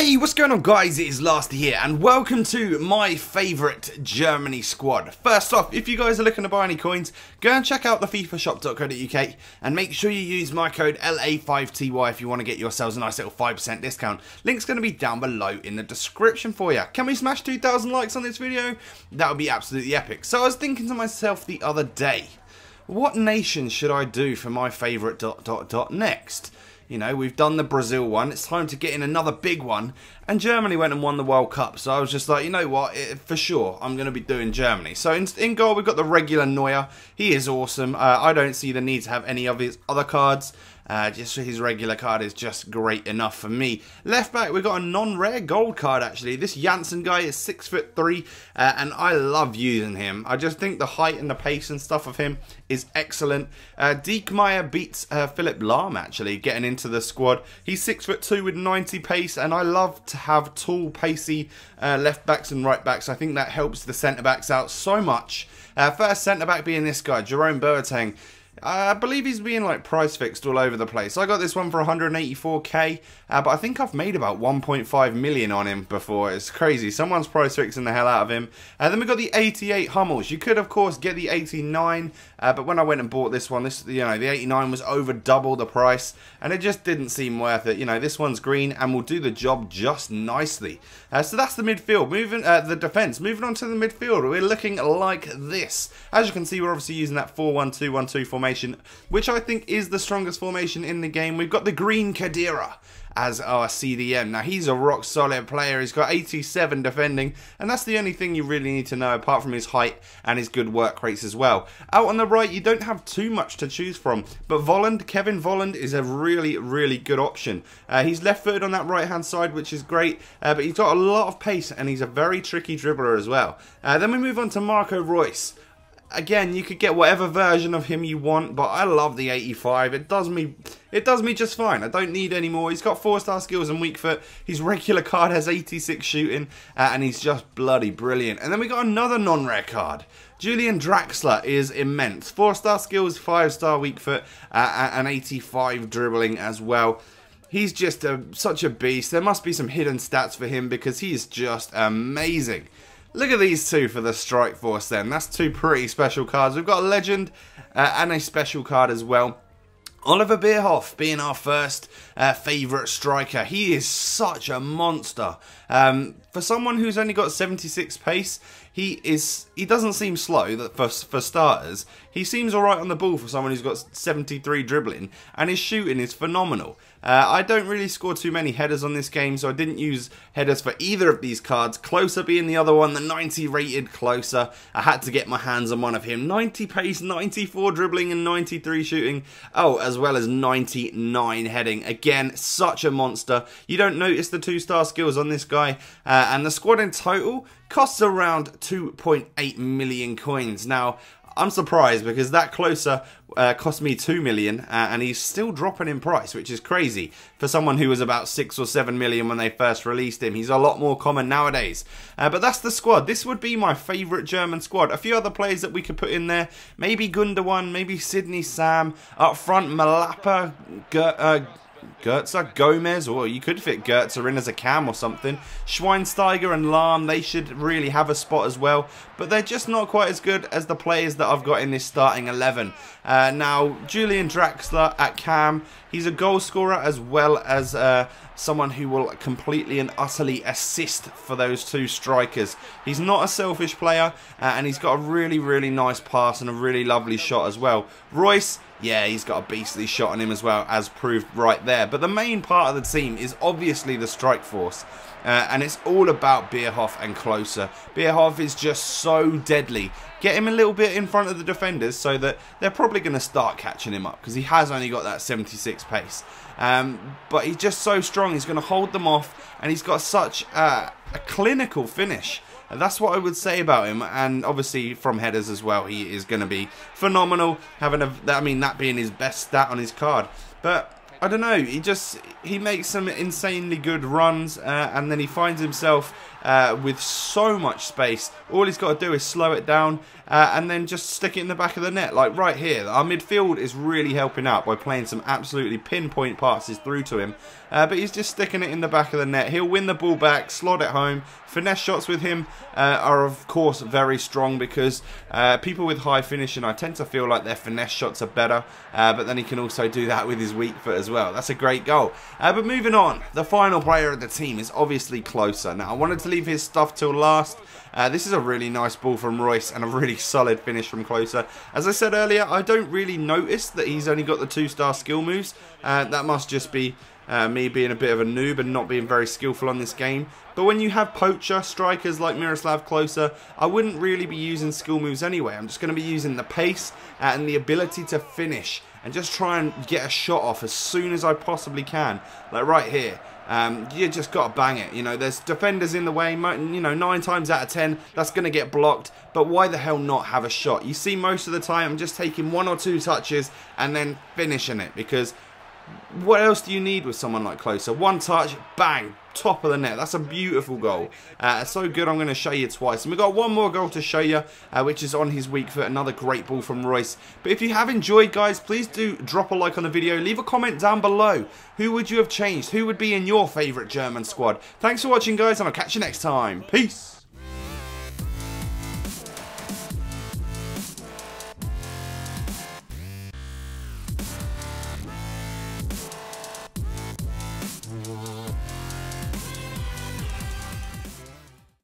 Hey, what's going on guys, it is Lasty here and welcome to my favourite Germany squad. First off, if you guys are looking to buy any coins, go and check out the fifashop.co.uk and make sure you use my code LA5TY if you want to get yourselves a nice little 5% discount. Link's going to be down below in the description for you. Can we smash 2,000 likes on this video? That would be absolutely epic. So I was thinking to myself the other day, what nation should I do for my favourite ... next? You know, we've done the Brazil one, it's time to get in another big one, and Germany went and won the World Cup, so I was just like, you know what, for sure, I'm going to be doing Germany. So in goal, we've got the regular Neuer, he is awesome, I don't see the need to have any of his other cards. Just his regular card is just great enough for me. Left back, we've got a non-rare gold card actually. This Janssen guy is 6'3", and I love using him. I just think the height and the pace and stuff of him is excellent. Diekmeyer beats Philip Lahm actually, getting into the squad. He's 6'2" with 90 pace, and I love to have tall, pacey left backs and right backs. I think that helps the centre backs out so much. First centre back being this guy, Jerome Boateng. I believe he's being like price fixed all over the place. I got this one for 184k, but I think I've made about 1.5 million on him before. It's crazy. Someone's price fixing the hell out of him. Then we've got the 88 Hummels. You could of course get the 89, but when I went and bought this one, the 89 was over double the price, and it just didn't seem worth it. You know, this one's green and will do the job just nicely. So that's the midfield. Moving the defense. Moving on to the midfield, we're looking like this. As you can see, we're obviously using that 4-1-2-1-2 formation, which I think is the strongest formation in the game. We've got the green Khedira as our CDM. Now he's a rock solid player. He's got 87 defending, and that's the only thing you really need to know apart from his height and his good work rates as well. Out on the right, you don't have too much to choose from, but Kevin Volland is a really good option. He's left footed on that right hand side, which is great, but he's got a lot of pace and he's a very tricky dribbler as well. Then we move on to Marco Reus. Again, you could get whatever version of him you want, but I love the 85. It does me just fine. I don't need any more. He's got 4-star skills and weak foot. His regular card has 86 shooting, and he's just bloody brilliant. And then we got another non-rare card. Julian Draxler is immense. 4-star skills, 5-star weak foot, and 85 dribbling as well. He's just such a beast. There must be some hidden stats for him because he is just amazing. Look at these two for the Strike Force then. That's two pretty special cards. We've got a legend and a special card as well. Oliver Bierhoff being our first favourite striker. He is such a monster. For someone who's only got 76 pace, he doesn't seem slow for starters. He seems alright on the ball for someone who's got 73 dribbling, and his shooting is phenomenal. I don't really score too many headers on this game, so I didn't use headers for either of these cards. Closer being the other one, the 90 rated Closer. I had to get my hands on one of him. 90 pace, 94 dribbling and 93 shooting. Oh, as well as 99 heading. Again, such a monster. You don't notice the 2-star skills on this guy. And the squad in total costs around 2.8 million coins. Now, I'm surprised because that Closer cost me 2 million and he's still dropping in price, which is crazy for someone who was about 6 or 7 million when they first released him. He's a lot more common nowadays. But that's the squad. This would be my favourite German squad. A few other players that we could put in there. Maybe Gundogan, maybe Sydney Sam. Up front, Malapa, Goetze, Gomez, or you could fit Goetze in as a cam or something. Schweinsteiger and Lahm, they should really have a spot as well, but they're just not quite as good as the players that I've got in this starting 11. Now, Julian Draxler at cam, he's a goal scorer as well as someone who will completely and utterly assist for those two strikers. He's not a selfish player, and he's got a really nice pass and a really lovely shot as well. Reus, yeah, he's got a beastly shot on him as well, as proved right there. But the main part of the team is obviously the Strike Force. And it's all about Bierhoff and Closer. Bierhoff is just so deadly. Get him a little bit in front of the defenders so that they're probably going to start catching him up, because he has only got that 76 pace. But he's just so strong. He's going to hold them off, and he's got such a clinical finish. That's what I would say about him, and obviously from headers as well, he is going to be phenomenal. Having that being his best stat on his card. But I don't know, he makes some insanely good runs, and then he finds himself with so much space. All he's got to do is slow it down and then just stick it in the back of the net, like right here. Our midfield is really helping out by playing some absolutely pinpoint passes through to him, but he's just sticking it in the back of the net. He'll win the ball back, slot it home. Finesse shots with him are of course very strong, because people with high finishing, I tend to feel like their finesse shots are better, but then he can also do that with his weak foot as well. That's a great goal. But moving on, the final player of the team is obviously Closer. Now I wanted to leave his stuff till last. This is a really nice ball from Royce and a really solid finish from Closer. As I said earlier, I don't really notice that he's only got the 2-star skill moves. That must just be me being a bit of a noob and not being very skillful on this game. But when you have poacher strikers like Miroslav Closer, I wouldn't really be using skill moves anyway. I'm just going to be using the pace and the ability to finish and just try and get a shot off as soon as I possibly can. Like right here. You just got to bang it. You know, there's defenders in the way. You know, 9 times out of 10, that's going to get blocked. But why the hell not have a shot? You see, most of the time, I'm just taking 1 or 2 touches and then finishing it, because what else do you need with someone like Closer? 1 touch, bang, top of the net. That's a beautiful goal. So good, I'm going to show you twice. And we've got 1 more goal to show you, which is on his weak foot. Another great ball from Royce. But if you have enjoyed, guys, please do drop a like on the video. Leave a comment down below. Who would you have changed? Who would be in your favourite German squad? Thanks for watching, guys, and I'll catch you next time. Peace.